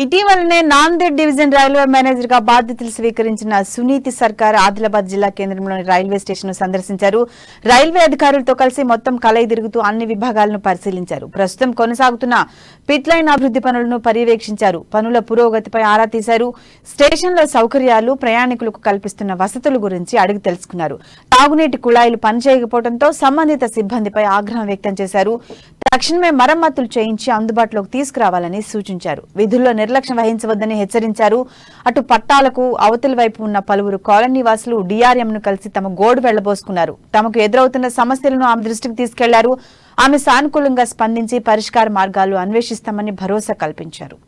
ఇటీవలనే Nanded division railway manager గా బాధ్యతలు స్వీకరించిన సునీతి సర్కార్ ఆదిలాబాద్ జిల్లా కేంద్రంలోని రైల్వే స్టేషన్ సందర్శించారు. రైల్వే అధికారులతో కలిసి మొత్తం కలయి తిరుగుతూ అన్ని విభాగాలను పరిశీలించారు. ప్రస్తుతం కొనసాగుతున్న పిట్ లైన్ అభివృద్ధి పనులను పర్యవేక్షించారు. పనుల పురోగతిపై ఆరా తీశారు. స్టేషన్లో సౌకర్యాలు, ప్రయాణికులకు కల్పిస్తున్న వసతుల గురించి అడిగి తెలుసుకున్నారు. తాగునీటి కుళాయిలు పనిచేయకపోవడంతో సంబంధిత సిబ్బందిపై ఆగ్రహం వ్యక్తం చేశారు. తక్షణమే మరమ్మతులు చేయించి అందుబాటులోకి తీసుకురావాలని సూచించారు. విధుల్లో నిర్లక్ష్యం వహించవద్దని హెచ్చరించారు. అటు పట్టాలకు అవతలి వైపు ఉన్న పలువురు కాలనీ వాసులు డీఆర్ఎంను కలిసి తమ గోడు వెళ్లబోసుకున్నారు. తమకు ఎదురవుతున్న సమస్యలను ఆమె దృష్టికి తీసుకెళ్లారు. ఆమె సానుకూలంగా స్పందించి పరిష్కార మార్గాలు అన్వేషిస్తామని భరోసా కల్పించారు.